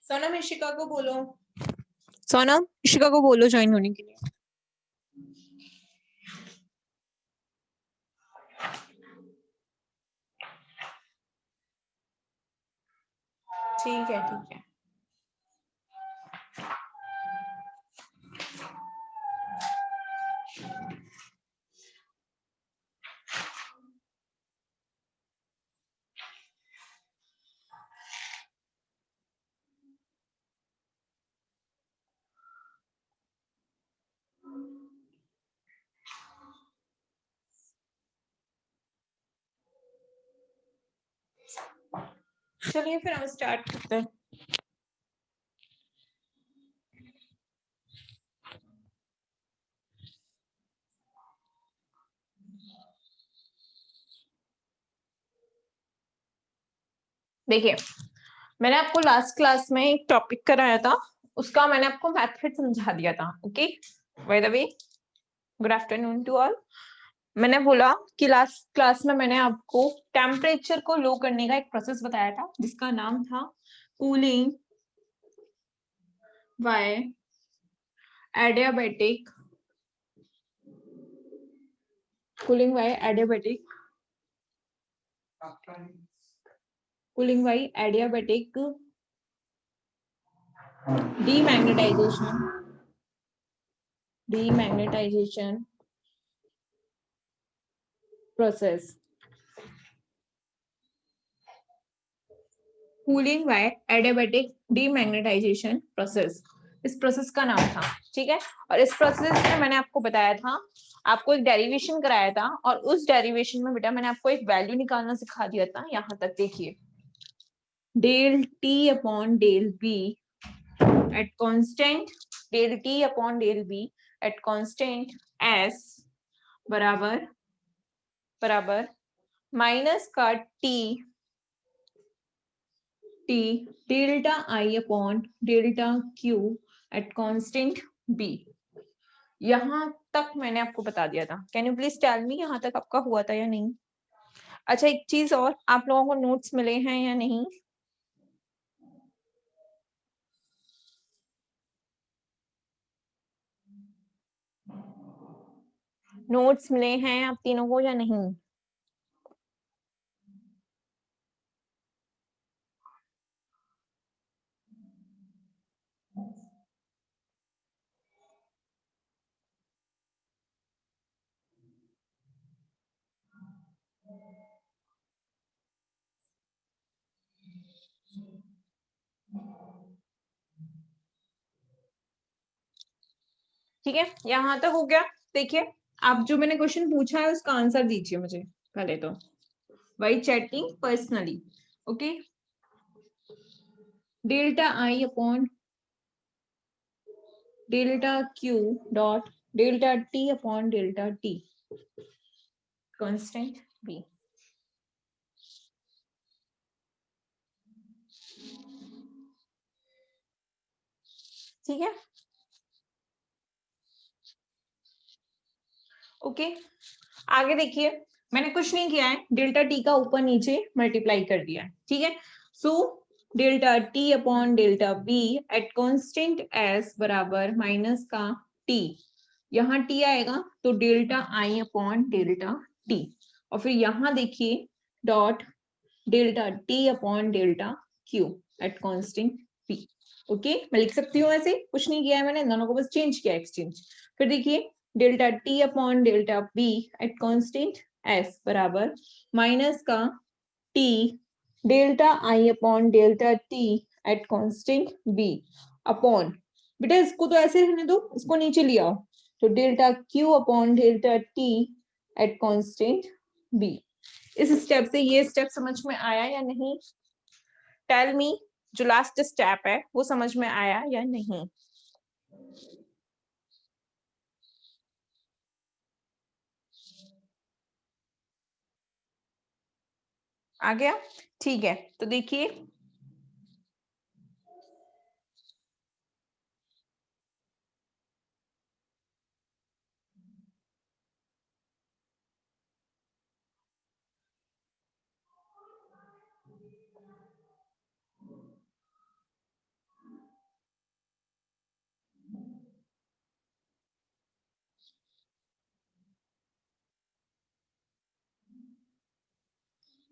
सोनम इशिका को बोलो, सोनम इशिका को बोलो ज्वाइन होने के लिए। ठीक है ठीक है। चलिए फिर हम स्टार्ट करते हैं। देखिए, मैंने आपको लास्ट क्लास में एक टॉपिक कराया था, उसका मैंने आपको मेथड समझा दिया था। Okay, by the way good afternoon to all. मैंने बोला कि लास्ट क्लास में मैंने आपको टेम्परेचर को लो करने का एक प्रोसेस बताया था जिसका नाम था cooling by adiabatic, cooling by adiabatic, cooling by adiabatic demagnetisation process, cooling by adiabatic demagnetisation process, इस प्रोसेस का नाम था। ठीक है, और इस प्रोसेस में मैंने आपको बताया था, आपको एक डेरिवेशन कराया था, और उस डेरिवेशन में बेटा मैंने आपको एक वैल्यू निकालना सिखा दिया था। यहां तक देखिए, del T upon del B at constant, del T upon del B at constant S बराबर बराबर माइनस का T T delta I upon delta Q at constant B. यहां तक मैंने आपको बता दिया था। Can you please tell me यहां तक आपका हुआ था या नहीं? अच्छा, एक चीज और, आप लोगों को नोट्स मिले हैं या नहीं? नोट्स मिले हैं आप तीनों को या नहीं? ठीक है, यहां तक हो गया। देखिए, आप जो मैंने क्वेश्चन पूछा है उसका आंसर दीजिए मुझे पहले तो, why chatting personally. Okay, delta I upon delta Q dot delta T upon delta T constant B. ठीक है, ओके। आगे देखिए, मैंने कुछ नहीं किया है, डेल्टा टी का ऊपर नीचे मल्टीप्लाई कर दिया है। ठीक है, so delta T upon delta B at constant S बराबर माइनस का टी, यहाँ टी आएगा तो delta I upon delta T, और फिर यहाँ देखिए dot delta T upon delta Q at constant P. Okay, मैं लिख सकती हूँ ऐसे, कुछ नहीं किया है मैंने, दोनों को बस चेंज किया, एक्सचेंज। फिर देखिए delta T upon delta B at constant S बराबर माइनस का T delta I upon delta T at constant B upon, बेटा इसको तो ऐसे रहने दो, इसको नीचे लिया, तो delta Q upon delta T at constant B. इस स्टेप से ये स्टेप समझ में आया या नहीं? टेल मी, जो लास्ट स्टेप है वो समझ में आया या नहीं? आ गया? ठीक है, तो देखिए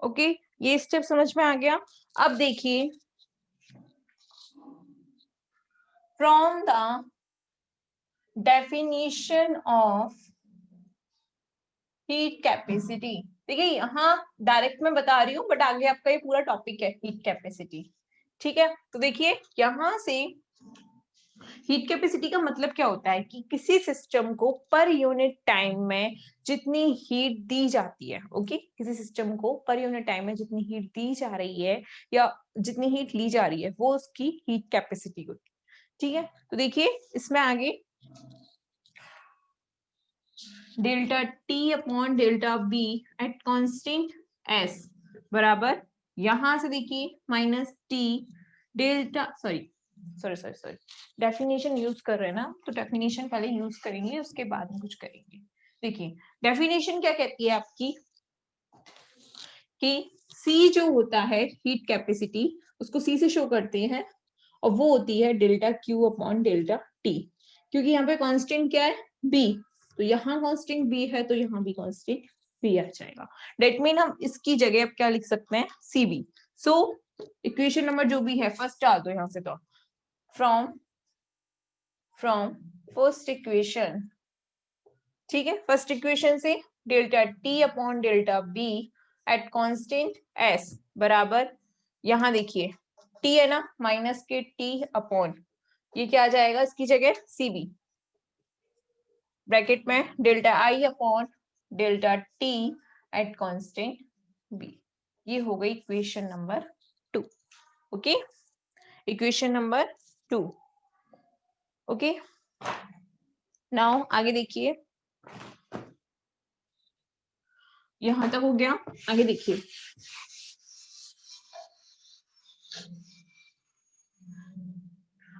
ओके, ये स्टेप समझ में आ गया। अब देखिए from the definition of heat capacity, देखिए यहाँ डायरेक्ट मैं बता रही हूँ बट आगे आपका ये पूरा टॉपिक है हीट कैपेसिटी। ठीक है, तो देखिए यहाँ से हीट कैपेसिटी का मतलब क्या होता है कि किसी सिस्टम को पर यूनिट टाइम में जितनी हीट दी जाती है, ओके, किसी सिस्टम को पर यूनिट टाइम में जितनी हीट दी जा रही है या जितनी हीट ली जा रही है वो उसकी हीट कैपेसिटी होती है। ठीक है, तो देखिए इसमें आगे delta T upon delta B at constant S बराबर, यहां से देखिए minus T delta, sorry definition use कर रहे हैं ना, तो डेफिनेशन पहले यूज करेंगे उसके बाद में कुछ करेंगे। देखिए डेफिनेशन क्या कहती है आपकी कि C जो होता है हीट कैपेसिटी, उसको C से शो करते हैं, और वो होती है delta Q upon delta T, क्योंकि यहाँ पे कांस्टेंट क्या है B, तो यहाँ कांस्टेंट B है तो यहाँ भी कांस्टेंट B आ जाएगा। डेट मीन हम इसकी जगह अब क्या लिख सकते हैं CB। सो इक्वेशन नंबर जो भी है फर्स्ट डाल दो यहाँ से, तो फ्रॉम फर्स्ट इक्वेशन, ठीक है, फर्स्ट इक्वेशन से delta T upon delta B at constant S बराबर, यहाँ देखिए T है ना, माइनस के T अपॉन, ये क्या आ जाएगा इसकी जगह CB, ब्रैकेट में delta I upon delta T eight constant B। ये हो गई equation number 2। Okay, equation number 2। Okay, now आगे देखिए, यहां तक हो गया, आगे देखिए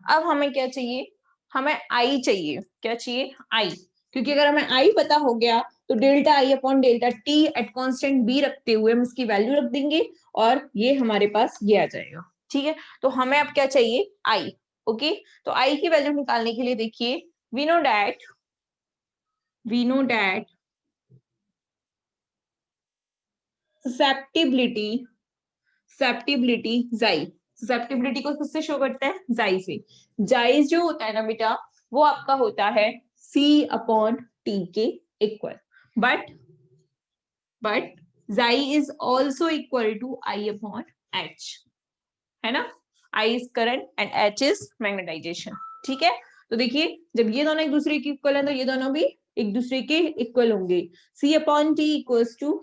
अब हमें क्या चाहिए, हमें आई चाहिए, क्या चाहिए आई, क्योंकि अगर हमें आई पता हो गया तो delta I upon delta T at constant B रखते हुए हम इसकी वैल्यू रख देंगे और ये हमारे पास ये आ जाएगा। ठीक है, तो हमें अब क्या चाहिए आई। ओके, तो आई की वैल्यू निकालने के लिए देखिए वी नो दैट susceptibility जाई, ससेप्टिबिलिटी को किससे शो करता है जाई से। जाई जो होता है ना बेटा, वो आपका होता है C अपॉन T के equal, but chi is also equal to I upon H, है ना, I is current and H is magnetisation. ठीक है, तो देखिए जब ये दोनों एक दूसरे के इक्वल है तो ये दोनों भी एक दूसरे के इक्वल होंगे। C upon T equals to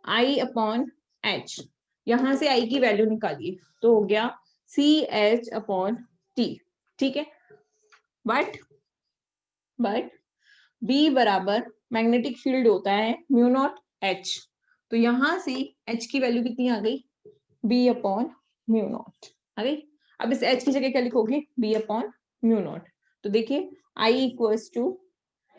I upon H, यहां से I की वैल्यू निकालिए तो हो गया CH अपॉन T। ठीक है, बट B बराबर मैग्नेटिक फील्ड होता है म्यू नॉट H, तो यहां से H की वैल्यू कितनी आ गई B अपॉन म्यू नॉट आ गई। अब इस H की जगह क्या लिखोगे B अपॉन म्यू नॉट, तो देखिए I equals to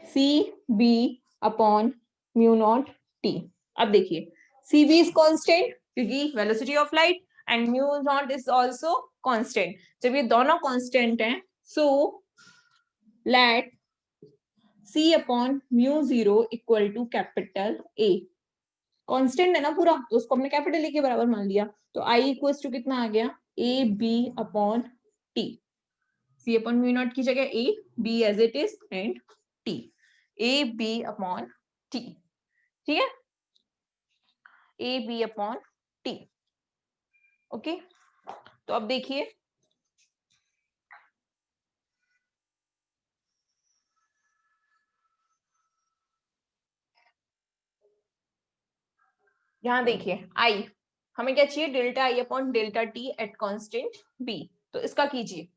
CB upon mu naught T। अब देखिए CB इज कांस्टेंट क्योंकि velocity of light, and mu naught is also constant. जब ये दोनों कॉन्स्टेंट हैं, so let C upon mu zero equal to capital A। Constant है ना पूरा, तो उसको हमने कैपिटल ए के बराबर मान लिया, तो I इक्वल्स टू कितना आ गया, A B upon T. C upon mu naught की जगह A, B as it is and T, A B upon T. ठीक है, A B upon T. Okay, तो अब देखिए यहाँ देखिए I, हमें क्या चाहिए, delta I upon delta T at constant B। तो इसका कीजिए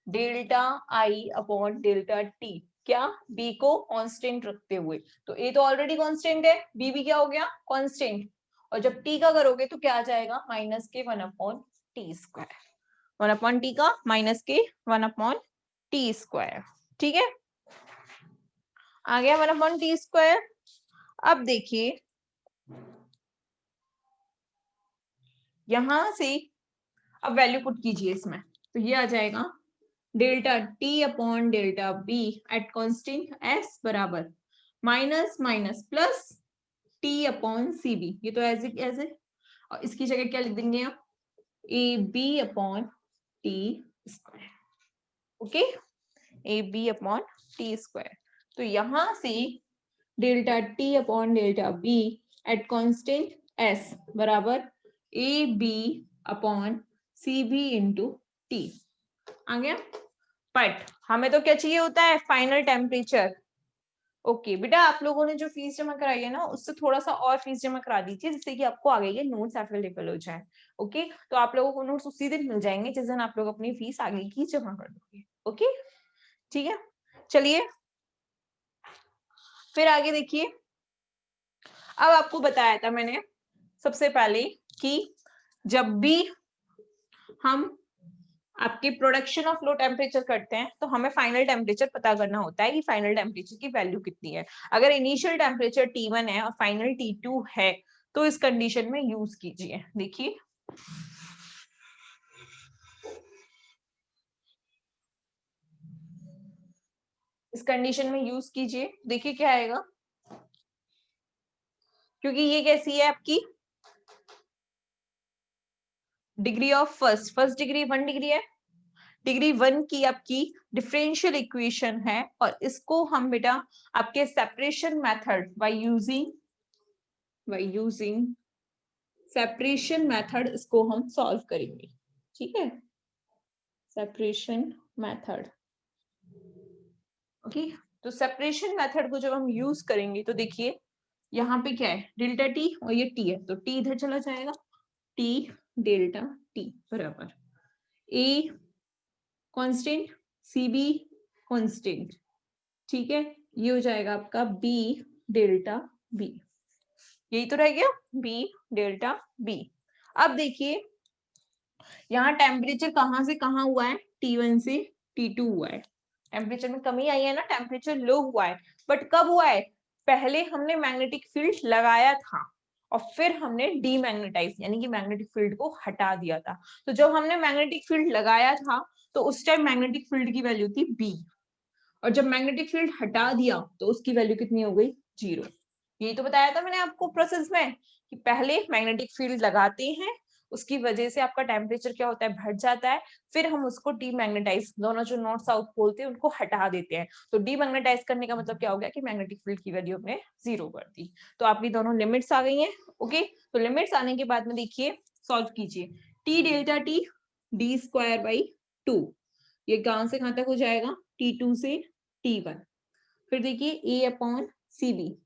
delta I upon delta T, क्या B को कांस्टेंट रखते हुए, तो A तो ऑलरेडी कांस्टेंट है, B भी क्या हो गया कांस्टेंट, और जब T का करोगे तो क्या आ जाएगा माइनस के 1 upon T square, 1 upon T का माइनस के 1 अपॉन टी स्क्वायर। ठीक है, आ गया 1 अपॉन टी स्क्वायर। अब देखिए यहां से अब वैल्यू पुट कीजिए इसमें, तो ये आ जाएगा delta T upon delta B at constant S बराबर minus minus plus T upon C B, ये तो एज एज है, और इसकी जगह क्या लिख देंगे आप, A B upon T square. Okay, A B upon T square. तो यहां से delta T upon delta B at constant S बराबर A B upon C B into T आ गया। बट हमें तो क्या चाहिए होता है, फाइनल टेम्परेचर। ओके बेटा, आप लोगों ने जो फीस जमा कराई है ना, उससे थोड़ा सा और फीस जमा करा दीजिए, जिससे कि आपको आगे के नोट्स अवेलेबल हो जाए। ओके, तो आप लोगों को नोट्स उसी दिन मिल जाएंगे जिस दिन आप लोग अपनी फीस आगे की जमा कर दोगे। ओके, ठीक है, चलिए फिर आगे देखिए। अब आपको बताया था मैंने सबसे पहले कि जब भी हम आपकी प्रोडक्शन ऑफ लो टेम्परेचर करते हैं तो हमें फाइनल टेम्परेचर पता करना होता है कि फाइनल टेम्परेचर की वैल्यू कितनी है। अगर इनिशियल टेम्परेचर T1 है और फाइनल T2 है तो इस कंडीशन में यूज कीजिए। देखिए इस कंडीशन में यूज कीजिए, देखिए क्या आएगा, क्योंकि ये कैसी है आपकी degree of first degree 1 degree है, डिग्री 1 की आपकी डिफरेंशियल इक्वेशन है, और इसको हम बेटा आपके separation method by using separation method इसको हम सॉल्व करेंगे। ठीक है, सेपरेशन मेथड। ओके, तो सेपरेशन मेथड को जब हम यूज करेंगे तो देखिए यहाँ पे क्या है, डेल्टा टी और ये टी है, तो टी इधर चला जाएगा, टी डेल्टा टी बराबर A constant C B constant. ठीक है, ये हो जाएगा आपका बी डेल्टा बी, यही तो रह गया बी डेल्टा बी। अब देखिए यहाँ टेम्परेचर कहाँ से कहाँ हुआ है, T1 से T2 हुआ है, टेम्परेचर में कमी आई है ना, टेम्परेचर लो हुआ है, बट कब हुआ है, पहले हमने मैग्नेटिक फील्ड लगाया था और फिर हमने डीमैग्नेटाइज यानी कि मैग्नेटिक फील्ड को हटा दिया था। तो जब हमने मैग्नेटिक फील्ड लगाया था तो उस टाइम मैग्नेटिक फील्ड की वैल्यू थी बी, और जब मैग्नेटिक फील्ड हटा दिया तो उसकी वैल्यू कितनी हो गई, 0। यही तो बताया था मैंने आपको प्रोसेस में कि पहले मैग्नेटिक फील्ड लगाते हैं, उसकी वजह से आपका टेम्परेचर क्या होता है, बढ़ जाता है, फिर हम उसको डीमैग्नेटाइज, दोनों जो नॉर्थ साउथ पोल थे उनको हटा देते हैं। तो डीमैग्नेटाइज करने का मतलब क्या हो गया कि मैग्नेटिक फील्ड की वैल्यू हमने 0 कर दी। तो आपकी दोनों लिमिट्स आ गई हैं। ओके, तो लिमिट्स आने के बाद में देखिए सॉल्व कीजिए, T delta T D square by 2, ये कहां से कहां तक हो जाएगा, T2 से T1। फिर देखिए ए अपॉन सी बी,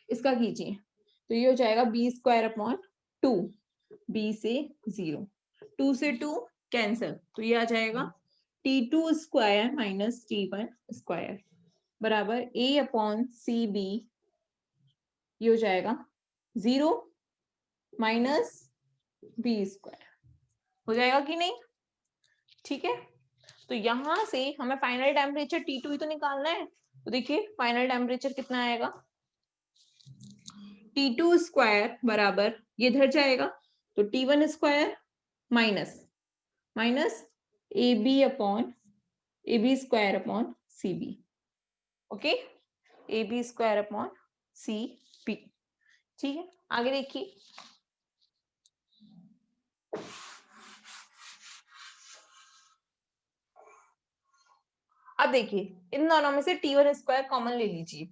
इसका कीजिए, तो ये हो जाएगा बी स्क्वायर अपॉन 2, बी से 0, 2 से 2 कैंसल, तो ये आ जाएगा T2 square minus T1 square बराबर ए अपॉन सी बी, ये हो जाएगा 0 माइनस बी स्क्वायर, हो जाएगा कि नहीं। ठीक है, तो यहां से हमें फाइनल टेम्परेचर T2 ही तो निकालना है, तो देखिए फाइनल टेम्परेचर कितना आएगा, T2 स्क्वायर बराबर ये इधर जाएगा, तो T1 square minus AB square upon CB। Okay, AB square upon CB। ठीक है, आगे देखिए। अब देखिए, इन दोनों में से T1 स्क्वायर कॉमन ले लीजिए,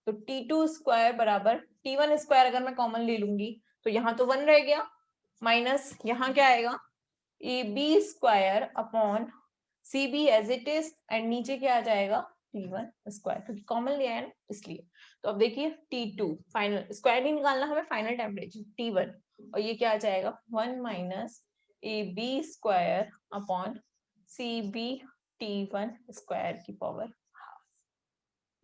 तो T2 स्क्वायर बराबर T1 स्क्वायर अगर मैं कॉमन ले लूंगी तो यहाँ तो 1 रह गया, माइनस यहाँ क्या आएगा AB square upon CB as it is, and नीचे क्या आ जाएगा T1 स्क्वायर, क्योंकि कॉमन लिया है ना इसलिए। तो अब देखिए T2 फाइनल स्क्वायर नहीं निकालना हमें, फाइनल टेम्परेचर T1, और ये क्या आ जाएगा 1 minus AB square upon CB T1 square की पावर हाफ।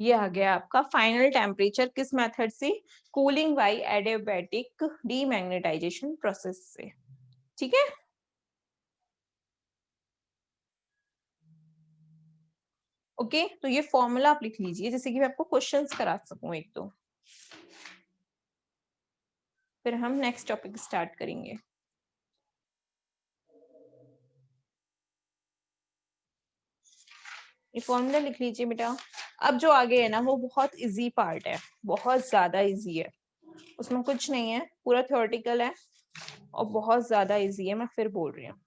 ये आ गया आपका फाइनल टेम्परेचर, किस मेथड से, cooling by adiabatic demagnetisation process से। ठीक है, ओके। तो ये फॉर्मूला आप लिख लीजिए, जैसे कि मैं आपको क्वेश्चंस करा सकूं एक तो, फिर हम नेक्स्ट टॉपिक स्टार्ट करेंगे। ये फॉर्मूला लिख लीजिए बेटा। अब जो आगे है ना वो बहुत इजी पार्ट है, बहुत ज्यादा इजी है, उसमें कुछ नहीं है, पूरा थ्योरेटिकल है और बहुत ज्यादा इजी है, मैं फिर बोल रही हूँ।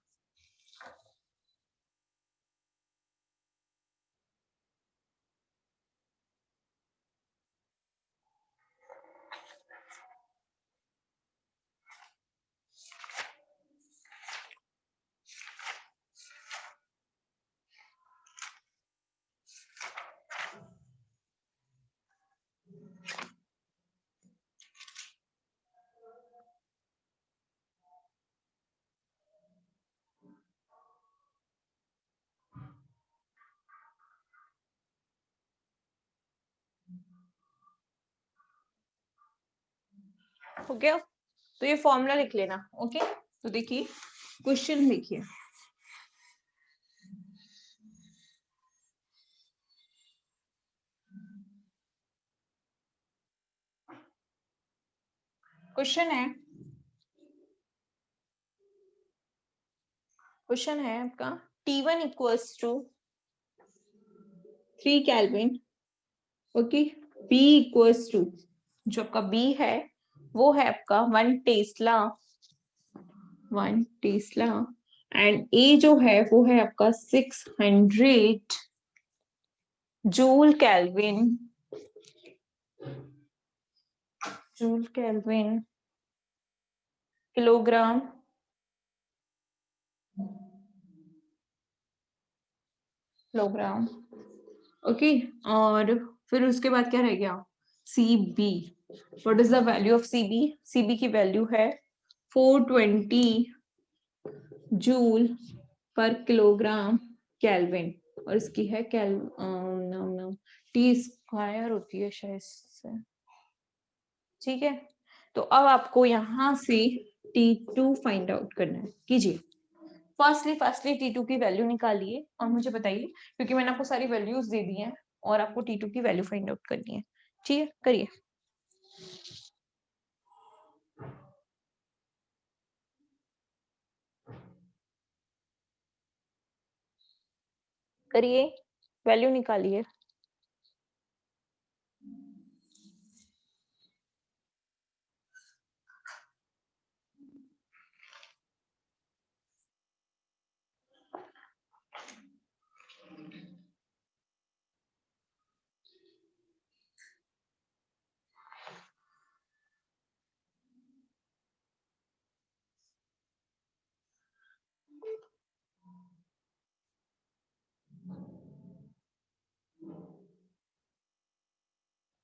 हो गया, तो ये फॉर्मूला लिख लेना। ओके, तो देखिए क्वेश्चन देखिए, क्वेश्चन है आपका T1 equals to 3 kelvin, okay, B equals to, जो आपका B है वो है आपका 1 टेस्ला एंड A जो है वो है आपका 600 joule kelvin kilogram kilogram. Okay, और फिर उसके बाद क्या रह गया CB, what is the value of CB की वैल्यू है 420 जूल पर किलोग्राम केल्विन, और इसकी है टी स्क्वायर होती है शायद से। ठीक है, तो अब आपको यहाँ से T2 फाइंड आउट करना है, कीजिए। फर्स्टली T2 की वैल्यू निकालिए और मुझे बताइए, क्योंकि मैंने आपको सारी वैल्यूज दे दी हैं और आपको T2 की वैल्यू फाइंड आउट करनी है। ठीक है, करिए। करिए, वैल्यू निकालिए।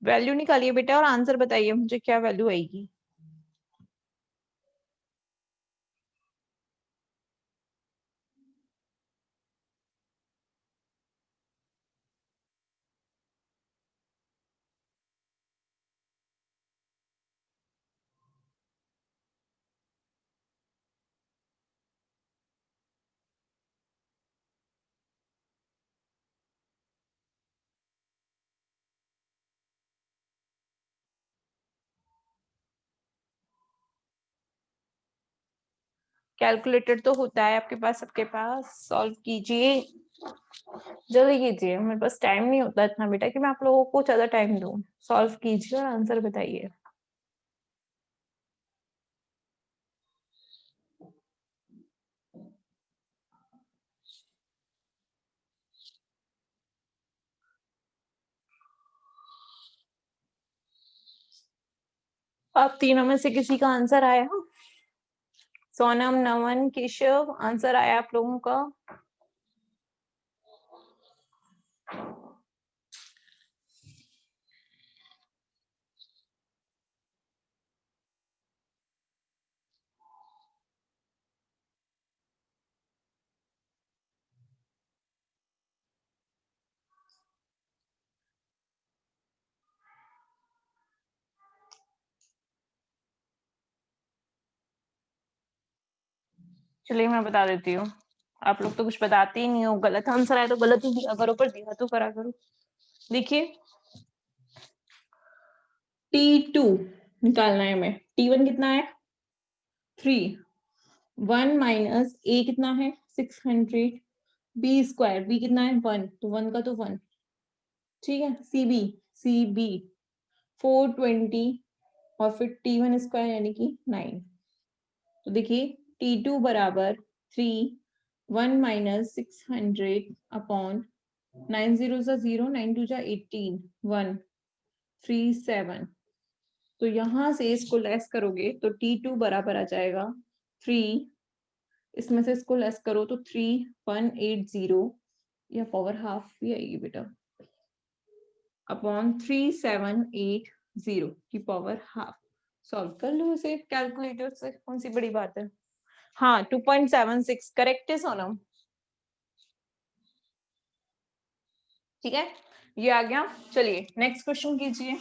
वैल्यू निकालिए बेटा और आंसर बताइए मुझे क्या वैल्यू आएगी। कैलकुलेटर तो होता है आपके पास, सबके पास। सॉल्व कीजिए, जल्दी कीजिए, मेरे पास टाइम नहीं होता इतना बेटा कि मैं आप लोगों को ज्यादा टाइम दूं। सॉल्व कीजिए और आंसर बताइए। आप तीनों में से किसी का आंसर आया? सोनम, नमन, केशव, आंसर आया आप लोगों का? चलिए मैं बता देती हूँ, आप लोग तो कुछ बताते ही नहीं हो। गलत आंसर आया तो गलत ही दिया करो, पर दिया तो करा करो। देखिए, T2 निकालना है हमें। T1 कितना है? 3। 1 माइनस ए कितना है? 600। बी स्क्वायर, बी कितना है? 1, तो 1 का तो 1। ठीक है। सी बी 420 और फिर T1 स्क्वायर यानी कि 9। तो देखिए T2 बराबर 3, 1 माइनस 600 अपॉन 9 जीरो जा 0, 9 टू जा 18, 1, 3, 7। तो यहां से इसको लेस करोगे तो T2 बराबर आ जाएगा 3, इसमें से इसको लेस करो तो 3180, या पावर हाफ भी आएगी बेटा, अपॉन 3780 की पावर हाफ। सॉल्व कर लो इसे कैलकुलेटर से, कौन सी बड़ी बात है। हाँ, 2.76 करेक्ट है सोनम। ठीक है, ये आ गया। चलिए नेक्स्ट क्वेश्चन कीजिए।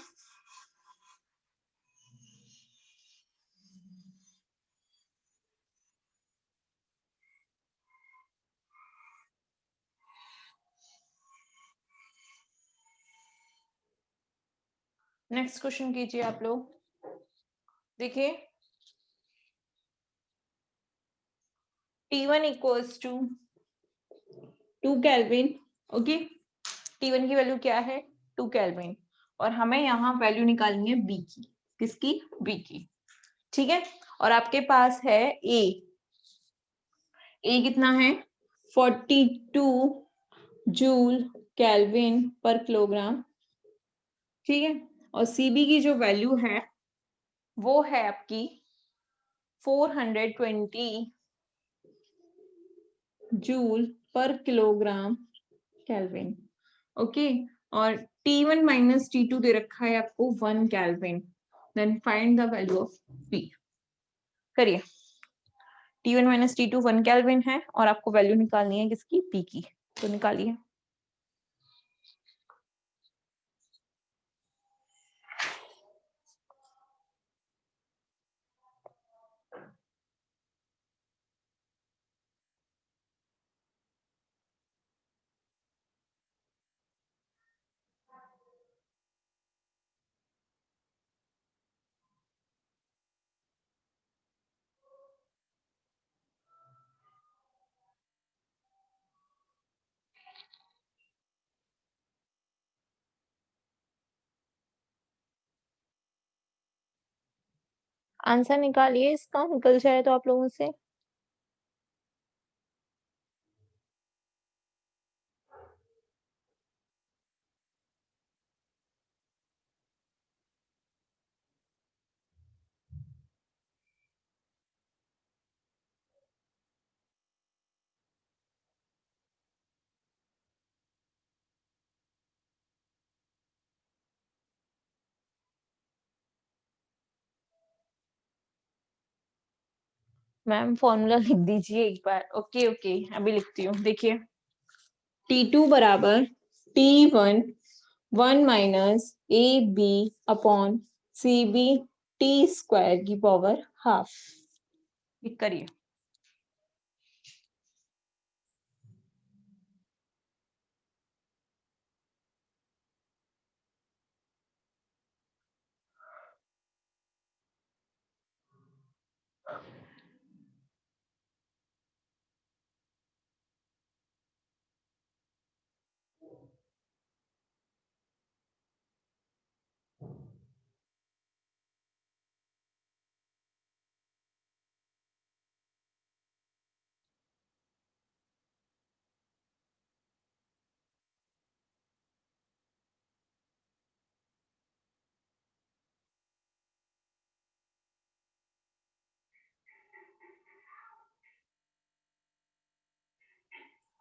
नेक्स्ट क्वेश्चन कीजिए आप लोग। देखिए, T1 equals to 2 kelvin. Okay, T1 की वैल्यू क्या है? 2 केल्विन। और हमें यहाँ वैल्यू निकालनी है बी की। किसकी? बी की। ठीक है, और आपके पास है ए। ए कितना है? 42 जूल केल्विन पर किलोग्राम। ठीक है, और सीबी की जो वैल्यू है वो है आपकी 420 जूल पर किलोग्राम केल्विन। ओके, और T1 माइनस T2 दे रखा है आपको 1 kelvin. Then find the value of P। करिए। T1 माइनस T2 1 केल्विन है और आपको वैल्यू निकालनी है किसकी? P की। तो निकालिए। आंसर निकालिए इसका, निकल जाए तो आप लोगों से। मैम फॉर्मूला लिख दीजिए एक बार। ओके ओके, अभी लिखती हूँ। देखिए, T2 बराबर T1 1 minus A B upon C B T square की पावर हाफ। करिए।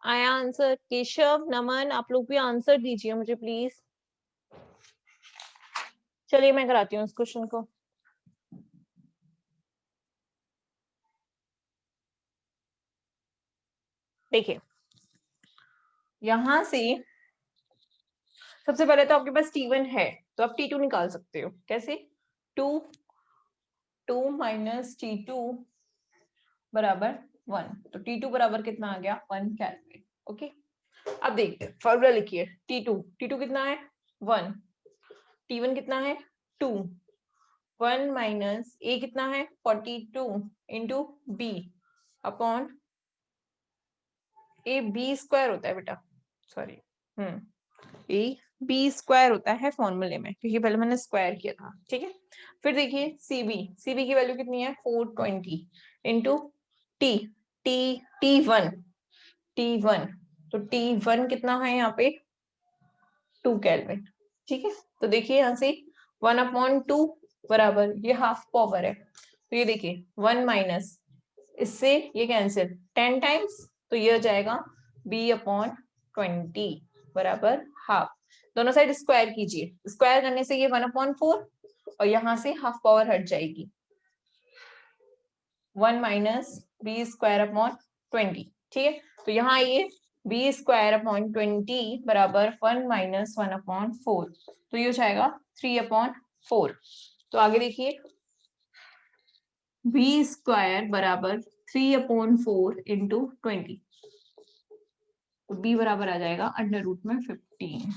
आया आंसर? केशव, नमन, आप लोग भी आंसर दीजिए मुझे प्लीज। चलिए मैं कराती हूँ इस क्वेश्चन को। देखिए यहां से सबसे पहले तो आपके पास T1 है, तो आप T2 निकाल सकते हो। कैसे? 2 माइनस T2 बराबर 1। तो T2 बराबर कितना आ गया? 1 केल्विन। ओके, अब देखते हैं, फॉर्मूला लिखिए। T2 कितना है? 1। T1 कितना है? 2। 1 माइनस A कितना है? 42 into B upon A B square होता है बेटा, सॉरी, ए बी स्क्वायर होता है फॉर्मूले में, क्योंकि पहले मैंने स्क्वायर किया था। ठीक है, फिर देखिए सीबी की वैल्यू कितनी है? 420 इंटू टी टी वन तो T1 कितना है यहाँ पे? 2 केल्विन। ठीक है, तो देखिए यहाँ से 1/2 बराबर, ये हाफ पावर है, तो ये देखिए 1 माइनस इससे ये कैंसिल 10 टाइम्स, तो ये हो जाएगा B/20 बराबर हाफ। दोनों साइड स्क्वायर कीजिए, स्क्वायर करने से ये 1/4 और यहाँ से हाफ पावर हट जाएगी, 1 माइनस B²/20। ठीक है, तो यहाँ ये B²/20 बराबर 1 माइनस 1/4, तो ये हो जाएगा 3/4। तो आगे देखिए B² बराबर 3/4 इंटू 20, तो B बराबर आ जाएगा √15।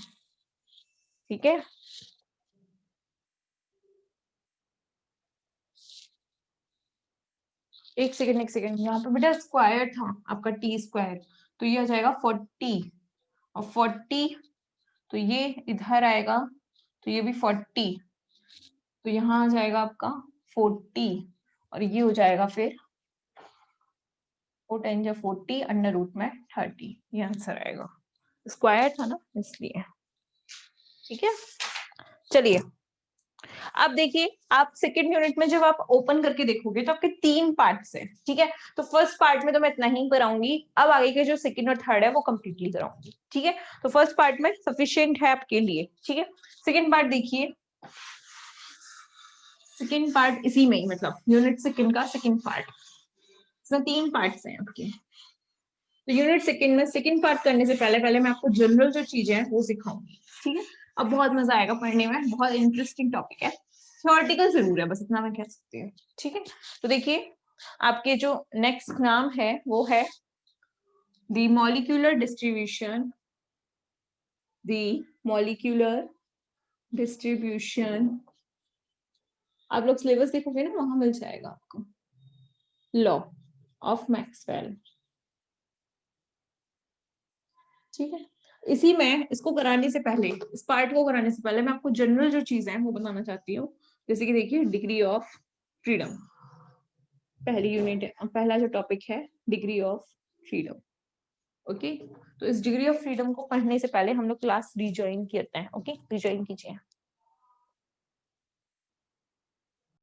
ठीक है, एक सेकंड, यहाँ पे बेटा स्क्वायर था आपका T², तो ये आ जाएगा 40 और 40, तो ये इधर आएगा, तो ये भी 40, तो यहाँ आ जाएगा आपका 40 और ये हो जाएगा फिर 4 10 40 √30, ये आंसर आएगा। स्क्वायर था ना इसलिए। ठीक है, चलिए अब देखिए, आप सेकेंड यूनिट में जब आप ओपन करके देखोगे तो आपके 3 पार्ट्स है। ठीक है, तो फर्स्ट पार्ट में तो मैं इतना ही कराऊंगी, अब आगे के जो सेकेंड और थर्ड है वो कंप्लीटली कराऊंगी। ठीक है, तो फर्स्ट पार्ट में सफिशिएंट है आपके लिए। ठीक है, सेकेंड पार्ट देखिए, सेकेंड पार्ट इसी में ही, मतलब यूनिट सेकेंड का सेकेंड पार्ट, इसमें 3 पार्ट्स हैं आपके। तो यूनिट सेकेंड में सेकेंड पार्ट करने से पहले मैं आपको जनरल जो चीजें हैं वो सिखाऊंगी। ठीक है, अब बहुत मजा आएगा पढ़ने में, बहुत इंटरेस्टिंग टॉपिक है, थ्योरेटिकल जरूर है, बस इतना मैं कह सकती हूँ। ठीक है, तो देखिए आपके जो नेक्स्ट नाम है वो है द मॉलिक्यूलर डिस्ट्रीब्यूशन, आप लोग सिलेबस देखोगे ना, वहां मिल जाएगा आपको, लॉ ऑफ मैक्सवेल। ठीक है, इसी में इसको कराने से पहले, इस पार्ट को कराने से पहले मैं आपको जनरल जो चीजें हैं वो बताना चाहती हूँ। जैसे कि देखिए डिग्री ऑफ फ्रीडम, पहली यूनिट, पहला जो टॉपिक है डिग्री ऑफ फ्रीडम। ओके, तो इस डिग्री ऑफ फ्रीडम को पढ़ने से पहले हम लोग क्लास रिज्वाइन करते हैं। ओके, रिज्वाइन कीजिए।